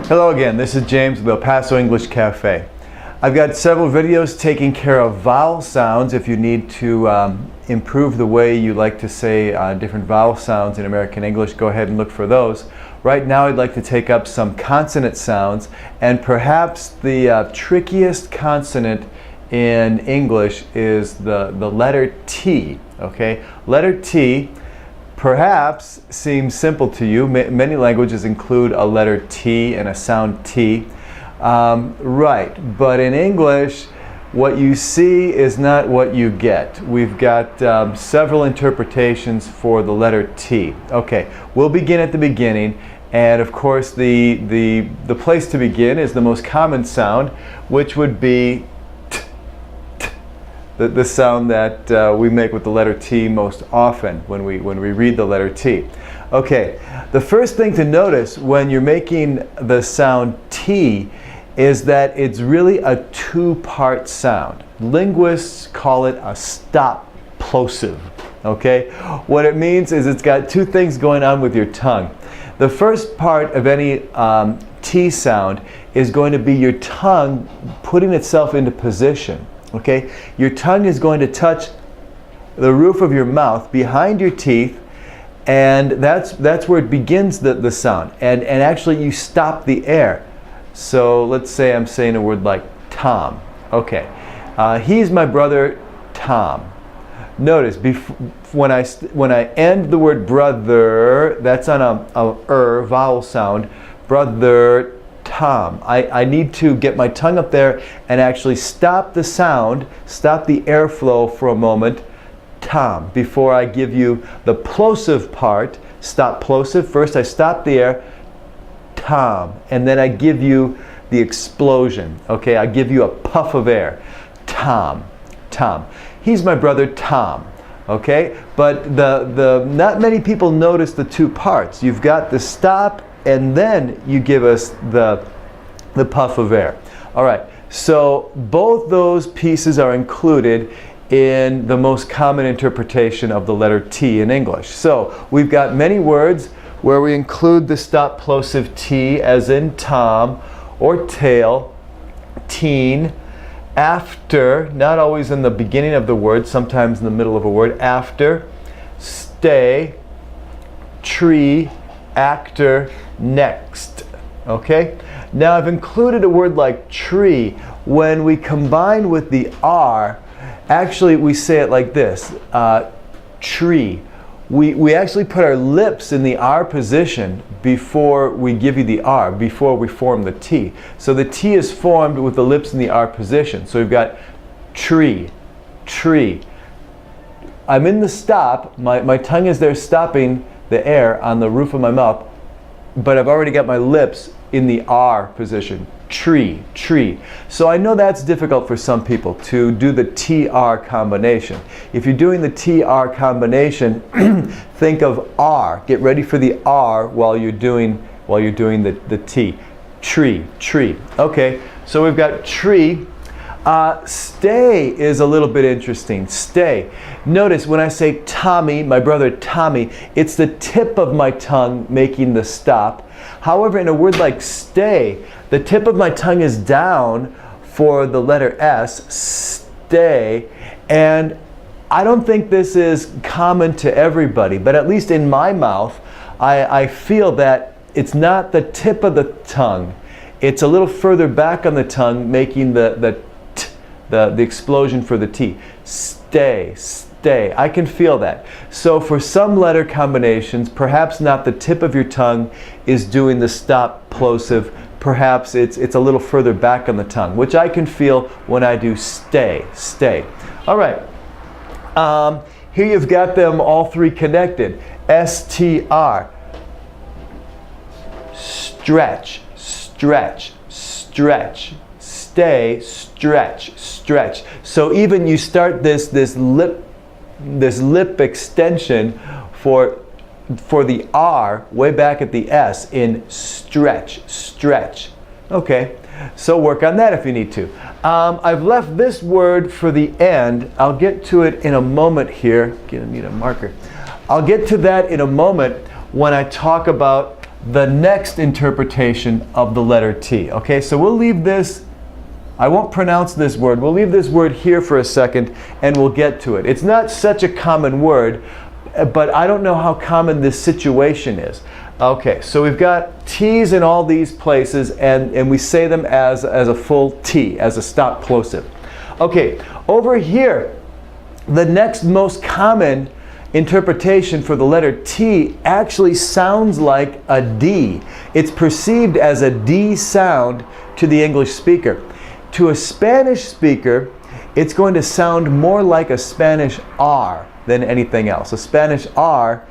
Hello again, this is James with El Paso English Cafe. I've got several videos taking care of vowel sounds if you need to improve the way you like to say different vowel sounds in American English. Go ahead and look for those. Right now I'd like to take up some consonant sounds, and perhaps the trickiest consonant in English is the letter T. Okay, letter T perhaps seems simple to you. Many languages include a letter T and a sound T. Right, but in English, what you see is not what you get. We've got several interpretations for the letter T. Okay, we'll begin at the beginning, and of course the place to begin is the most common sound, which would be the sound that we make with the letter T most often when we read the letter T. Okay, the first thing to notice when you're making the sound T is that it's really a two-part sound. Linguists call it a stop plosive. Okay, what it means is it's got two things going on with your tongue. The first part of any T sound is going to be your tongue putting itself into position. Okay, your tongue is going to touch the roof of your mouth behind your teeth, and that's where it begins the sound. And actually you stop the air. So let's say I'm saying a word like Tom. Okay, he's my brother Tom. Notice when I end the word brother, that's on a vowel sound. Brother Tom. I need to get my tongue up there and actually stop the sound, stop the airflow for a moment, Tom, before I give you the plosive part. Stop plosive. First I stop the air, Tom, and then I give you the explosion. Okay, I give you a puff of air, Tom, Tom. He's my brother Tom. Okay, but not many people notice the two parts. You've got the stop, and then you give us the puff of air. All right, so both those pieces are included in the most common interpretation of the letter T in English. So we've got many words where we include the stop plosive T, as in Tom or tail, teen, after, not always in the beginning of the word, sometimes in the middle of a word, after, stay, tree, actor, next. Okay, now I've included a word like tree. When we combine with the R, actually we say it like this, tree. We actually put our lips in the R position before we give you the R, before we form the T. So the T is formed with the lips in the R position. So we've got tree, tree. I'm in the stop, my tongue is there stopping the air on the roof of my mouth, but I've already got my lips in the R position. Tree, tree. So I know that's difficult for some people to do the TR combination. If you're doing the TR combination, think of R. Get ready for the R while you're doing the T. Tree, tree. Okay, so we've got tree. Stay is a little bit interesting. Stay. Notice when I say Tommy, my brother Tommy, it's the tip of my tongue making the stop. However, in a word like stay, the tip of my tongue is down for the letter S, stay, and I don't think this is common to everybody, but at least in my mouth, I feel that it's not the tip of the tongue. It's a little further back on the tongue, making the explosion for the T. Stay, stay. I can feel that. So for some letter combinations, perhaps not the tip of your tongue is doing the stop plosive. Perhaps it's a little further back on the tongue, which I can feel when I do stay, stay. All right. Here you've got them all three connected. STR. Stretch, stretch, stretch. Stay, stretch, stretch. So even you start this lip extension for the R way back at the S in stretch, stretch. Okay, so work on that if you need to. I've left this word for the end. I'll get to it in a moment here. Gonna need a marker. I'll get to that in a moment when I talk about the next interpretation of the letter T. Okay, so we'll leave this, I won't pronounce this word, we'll leave this word here for a second and we'll get to it. It's not such a common word, but I don't know how common this situation is. Okay, so we've got T's in all these places and we say them as a full T, as a stop plosive. Okay, over here, the next most common interpretation for the letter T actually sounds like a D. It's perceived as a D sound to the English speaker. To a Spanish speaker, it's going to sound more like a Spanish R than anything else. A Spanish R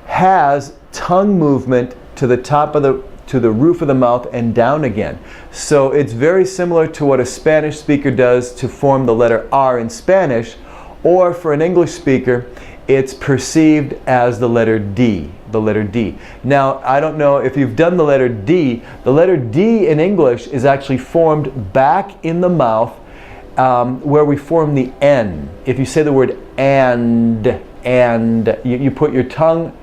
has tongue movement to the top of the roof of the mouth and down again. So it's very similar to what a Spanish speaker does to form the letter R in Spanish, or for an English speaker, it's perceived as the letter D, the letter D. Now, I don't know if you've done the letter D. The letter D in English is actually formed back in the mouth where we form the N. If you say the word and, you put your tongue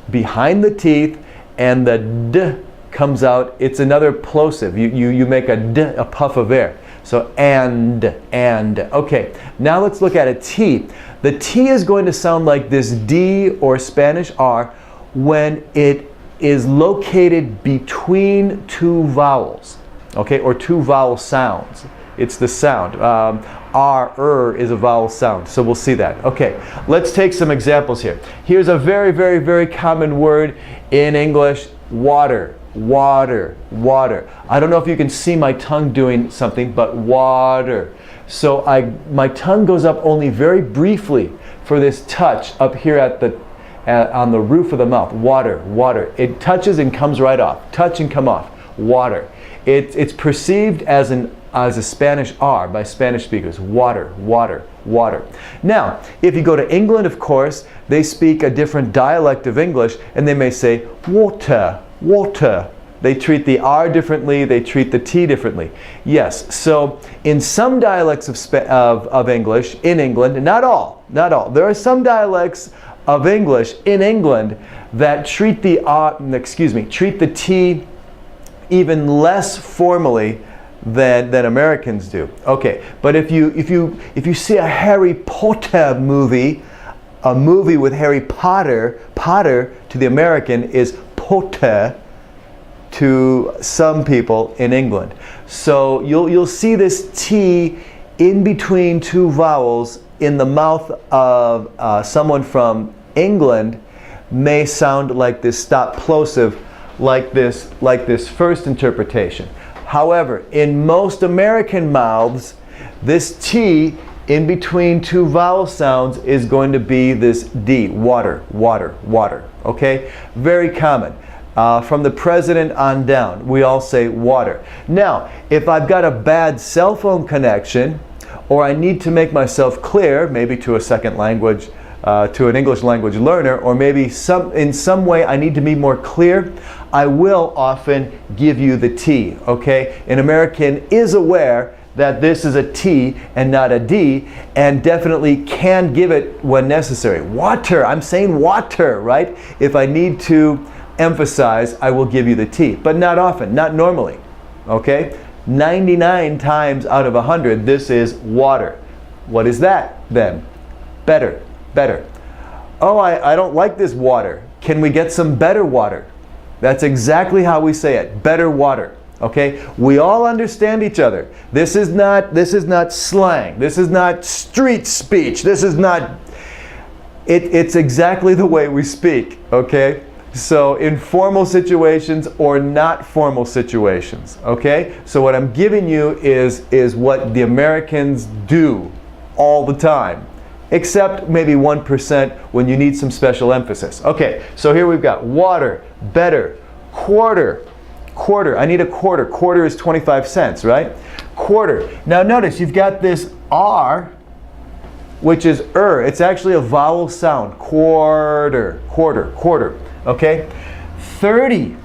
behind the teeth and the D comes out. It's another plosive. You make a D, a puff of air. So and. Okay, now let's look at a T. The T is going to sound like this D or Spanish R when it is located between two vowels, okay, or two vowel sounds. It's the sound. R is a vowel sound, so we'll see that. Okay, let's take some examples here. Here's a very, very, very common word in English: water. Water, water. I don't know if you can see my tongue doing something, but water. So my tongue goes up only very briefly for this touch up here on the roof of the mouth. Water, water. It touches and comes right off. Touch and come off. Water. It's perceived as a Spanish R by Spanish speakers. Water, water, water. Now, if you go to England, of course, they speak a different dialect of English, and they may say water, water. They treat the R differently, they treat the T differently. Yes, so in some dialects of English in England, not all, there are some dialects of English in England that treat the treat the T even less formally than Americans do. Okay, but if you see a Harry Potter movie, a movie with Harry Potter, Potter to the American is Potter to some people in England. So you'll see this T in between two vowels in the mouth of someone from England may sound like this stop plosive, like this first interpretation. However, in most American mouths, this T in between two vowel sounds is going to be this D, water, water, water. Okay? Very common. From the president on down, we all say water. Now, if I've got a bad cell phone connection, or I need to make myself clear, maybe to a second language, to an English language learner, or maybe in some way I need to be more clear, I will often give you the T, okay? An American is aware that this is a T and not a D, and definitely can give it when necessary. Water, I'm saying water, right? If I need to emphasize, I will give you the T, but not often, not normally, okay? 99 times out of 100, this is water. What is that then? Better, better. Oh, I don't like this water. Can we get some better water? That's exactly how we say it, better water. Okay, we all understand each other. This is not slang. This is not street speech. This is not. It's exactly the way we speak. Okay, so in formal situations or not formal situations. Okay, so what I'm giving you is what the Americans do all the time, except maybe 1% when you need some special emphasis. Okay, so here we've got water, better, quarter. Quarter, I need a quarter. Quarter is 25 cents, right? Quarter. Now notice you've got this R, which is It's actually a vowel sound. Quarter, quarter, quarter. Okay? 30.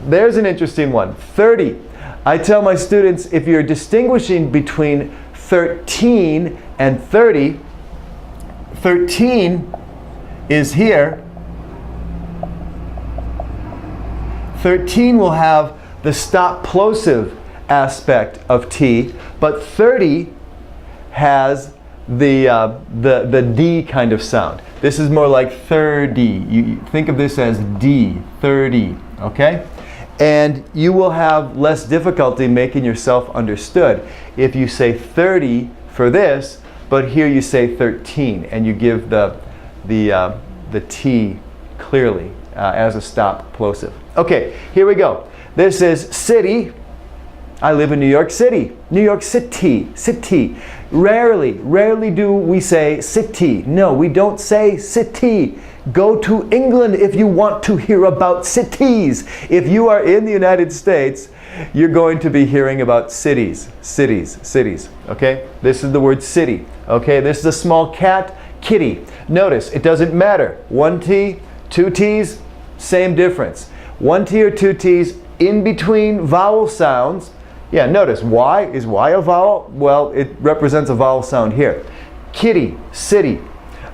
There's an interesting one. 30. I tell my students, if you're distinguishing between 13 and 30, 13 is here. 13 will have the stop plosive aspect of T, but 30 has the D kind of sound. This is more like 30. You think of this as D, 30, okay? And you will have less difficulty making yourself understood if you say 30 for this, but here you say 13, and you give the T clearly as a stop plosive. Okay, here we go. This is city. I live in New York City. New York City, city. Rarely do we say city. No, we don't say city. Go to England if you want to hear about cities. If you are in the United States, you're going to be hearing about cities, cities, okay? This is the word city, okay? This is a small cat, kitty. Notice, it doesn't matter. 1 T, 2 T's, same difference. 1 T or 2 T's in between vowel sounds. Yeah, notice, Y, is Y a vowel? Well, it represents a vowel sound here. Kitty, city.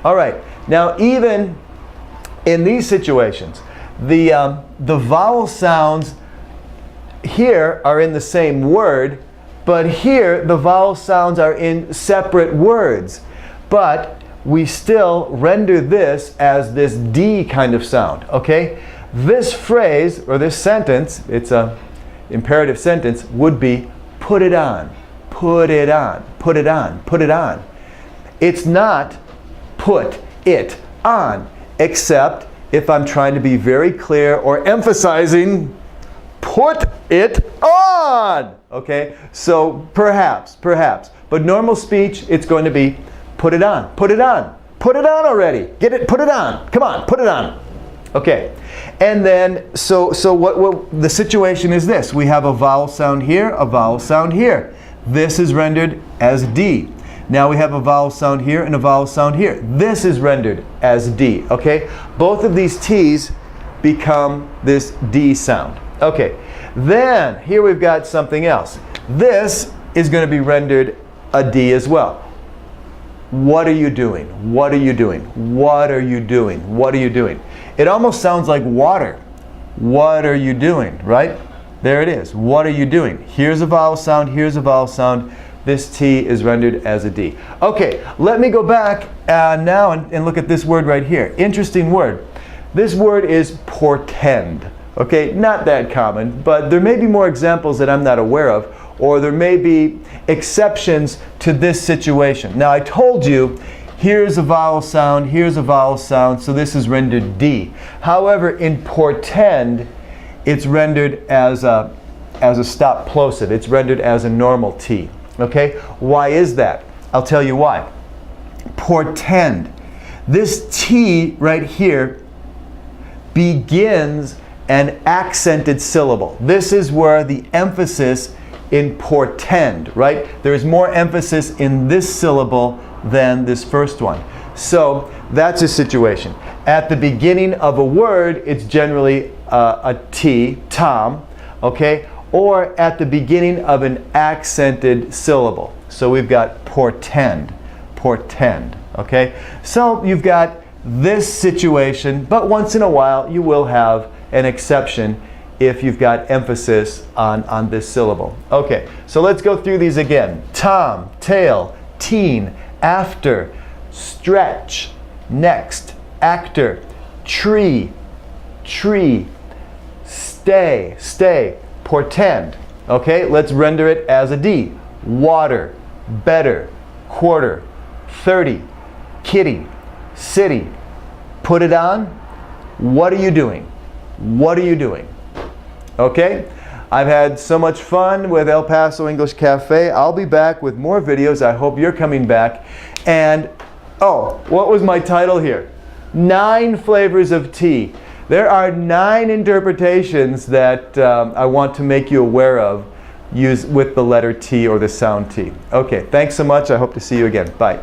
All right, now even in these situations, the vowel sounds here are in the same word, but here the vowel sounds are in separate words. But we still render this as this D kind of sound, okay? This phrase, or this sentence, it's a imperative sentence, would be put it on, put it on, put it on, put it on. It's not put it on, except if I'm trying to be very clear or emphasizing put it on, okay? So perhaps, but normal speech, it's going to be put it on, put it on, put it on already, get it, put it on, come on, put it on. Okay, and then, so what the situation is this. We have a vowel sound here, a vowel sound here. This is rendered as D. Now we have a vowel sound here and a vowel sound here. This is rendered as D, okay? Both of these T's become this D sound. Okay, then here we've got something else. This is going to be rendered a D as well. What are you doing? What are you doing? What are you doing? What are you doing? It almost sounds like water. What are you doing, right? There it is. What are you doing? Here's a vowel sound, here's a vowel sound. This T is rendered as a D. Okay, let me go back now and look at this word right here. Interesting word. This word is portend. Okay, not that common, but there may be more examples that I'm not aware of, or there may be exceptions to this situation. Now I told you, here's a vowel sound, here's a vowel sound, so this is rendered D. However, in portend, it's rendered as a stop plosive. It's rendered as a normal T. Okay, why is that? I'll tell you why. Portend. This T right here begins an accented syllable. This is where the emphasis in portend, right? There is more emphasis in this syllable than this first one. So that's a situation. At the beginning of a word, it's generally a T, Tom, okay? Or at the beginning of an accented syllable. So we've got portend, portend, okay? So you've got this situation, but once in a while you will have an exception if you've got emphasis on this syllable. Okay, so let's go through these again. Tom, tail, teen, after, stretch, next, actor, tree, tree, stay, stay, portend. Okay, let's render it as a D. Water, better, quarter, 30, kitty, city, put it on. What are you doing? What are you doing? Okay, I've had so much fun with El Paso English Cafe. I'll be back with more videos. I hope you're coming back. And, oh, what was my title here? 9 flavors of tea. There are 9 interpretations that I want to make you aware of with the letter T or the sound T. Okay, thanks so much. I hope to see you again. Bye.